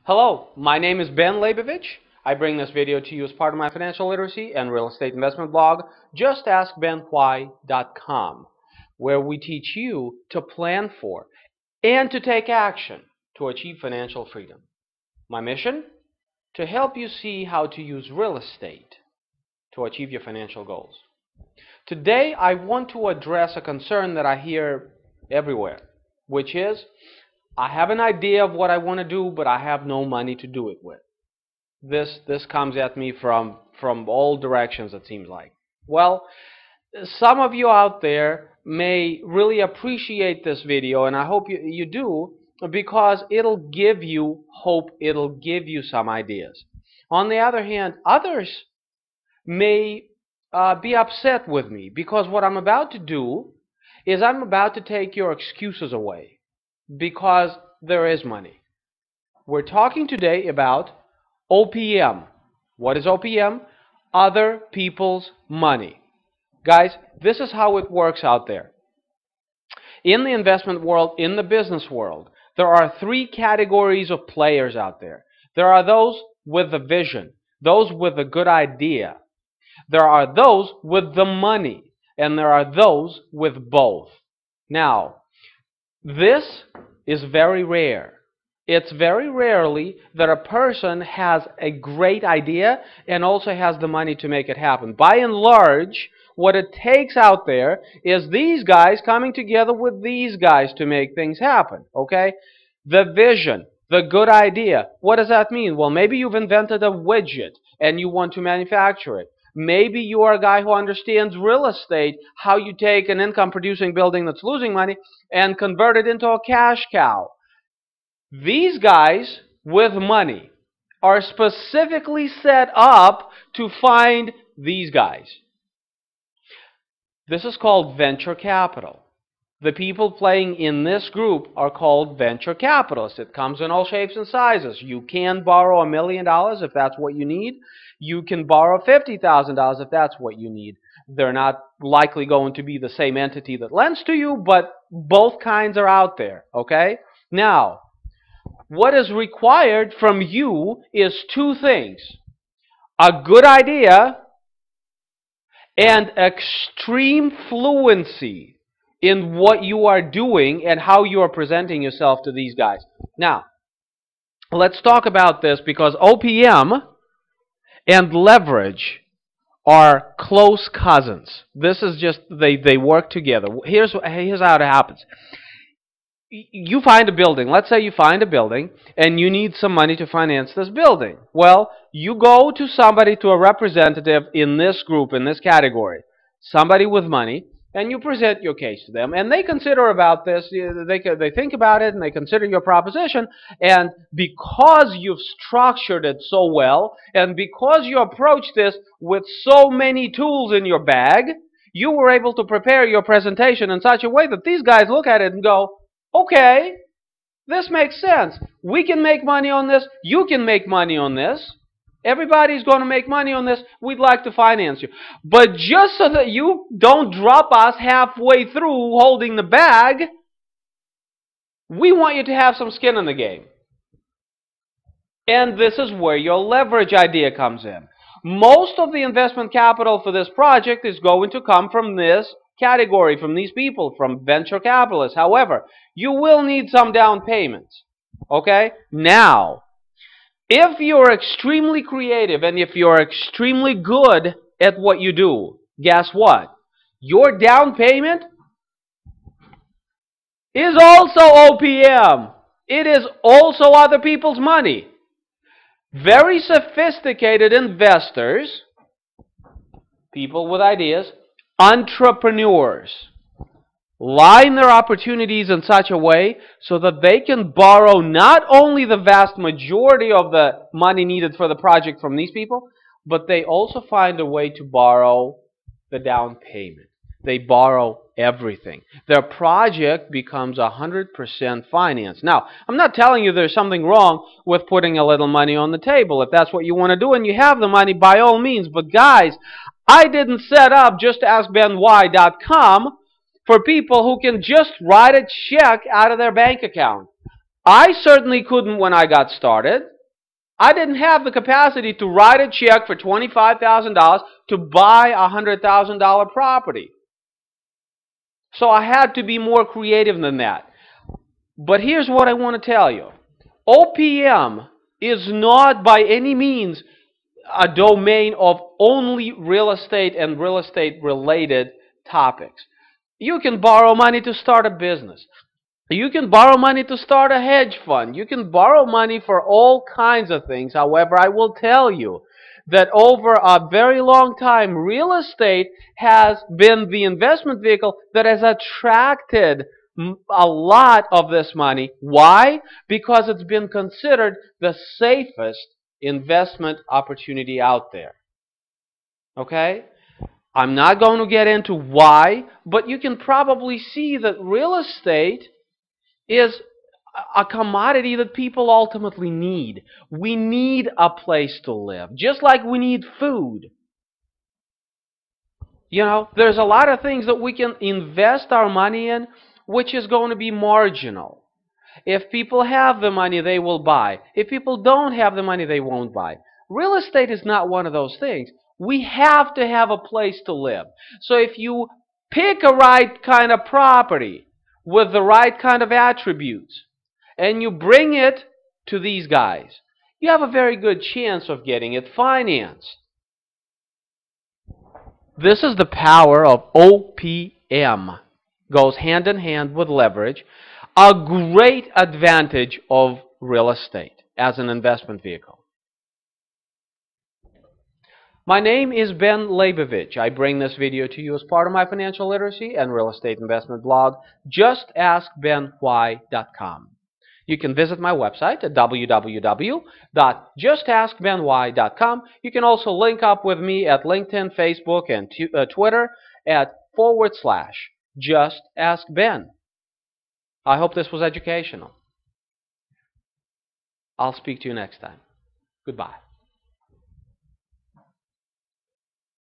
Hello, my name is Ben Leybovich. I bring this video to you as part of my financial literacy and real estate investment blog, JustAskBenWhy.com, where we teach you to plan for and to take action to achieve financial freedom. My mission? To help you see how to use real estate to achieve your financial goals. Today, I want to address a concern that I hear everywhere, which is, I have an idea of what I want to do, but I have no money to do it with. This comes at me from all directions, it seems like. Well, some of you out there may really appreciate this video, and I hope you do, because it'll give you hope, it'll give you some ideas. On the other hand, others may be upset with me, because what I'm about to do is I'm about to take your excuses away. Because there is money. We're talking today about OPM. What is OPM? Other people's money. Guys, this is how it works out there. In the investment world, in the business world, there are three categories of players out there. There are those with the vision, those with a good idea. There are those with the money, and there are those with both. Now, this is very rare. It's very rarely that a person has a great idea and also has the money to make it happen. By and large, what it takes out there is these guys coming together with these guys to make things happen, okay? The vision, the good idea. What does that mean? Well, maybe you've invented a widget and you want to manufacture it. Maybe you are a guy who understands real estate, how you take an income-producing building that's losing money and convert it into a cash cow. These guys with money are specifically set up to find these guys. This is called venture capital. The people playing in this group are called venture capitalists. It comes in all shapes and sizes. You can borrow $1 million if that's what you need. You can borrow $50,000 if that's what you need. They're not likely going to be the same entity that lends to you, but both kinds are out there, okay? Now, what is required from you is two things: a good idea and extreme fluency in what you are doing and how you are presenting yourself to these guys. Now, let's talk about this, because OPM and leverage are close cousins. This is just, they work together. Here's how it happens. You find a building. Let's say you find a building and you need some money to finance this building. Well, you go to somebody, to a representative in this group, in this category, somebody with money, and you present your case to them, and they consider about this, they think about it, and they consider your proposition, and because you've structured it so well, and because you approach this with so many tools in your bag, you were able to prepare your presentation in such a way that these guys look at it and go, okay, this makes sense. We can make money on this. You can make money on this. Everybody's going to make money on this. We'd like to finance you. But just so that you don't drop us halfway through holding the bag, we want you to have some skin in the game. And this is where your leverage idea comes in. Most of the investment capital for this project is going to come from this category, from these people, from venture capitalists. However, you will need some down payments. Okay? Now, if you're extremely creative and if you're extremely good at what you do, guess what? Your down payment is also OPM. It is also other people's money. Very sophisticated investors, people with ideas, entrepreneurs, line their opportunities in such a way so that they can borrow not only the vast majority of the money needed for the project from these people, but they also find a way to borrow the down payment. They borrow everything. Their project becomes 100% financed. Now, I'm not telling you there's something wrong with putting a little money on the table. If that's what you want to do and you have the money, by all means. But guys, I didn't set up JustAskBenWhy.com for people who can just write a check out of their bank account. I certainly couldn't when I got started. I didn't have the capacity to write a check for $25,000 to buy a $100,000 property. So I had to be more creative than that. But here's what I want to tell you. OPM is not by any means a domain of only real estate and real estate related topics. You can borrow money to start a business. You can borrow money to start a hedge fund. You can borrow money for all kinds of things. However, I will tell you that over a very long time, real estate has been the investment vehicle that has attracted a lot of this money. Why? Because it's been considered the safest investment opportunity out there. Okay? I'm not going to get into why, but you can probably see that real estate is a commodity that people ultimately need. We need a place to live, just like we need food. You know, there's a lot of things that we can invest our money in, which is going to be marginal. If people have the money, they will buy. If people don't have the money, they won't buy. Real estate is not one of those things. We have to have a place to live. So if you pick a right kind of property with the right kind of attributes, and you bring it to these guys, you have a very good chance of getting it financed. This is the power of OPM. Goes hand in hand with leverage. A great advantage of real estate as an investment vehicle. My name is Ben Leybovich. I bring this video to you as part of my financial literacy and real estate investment blog, justaskbenwhy.com. You can visit my website at www.justaskbenwhy.com. You can also link up with me at LinkedIn, Facebook, and Twitter at /JustAskBen. I hope this was educational. I'll speak to you next time. Goodbye.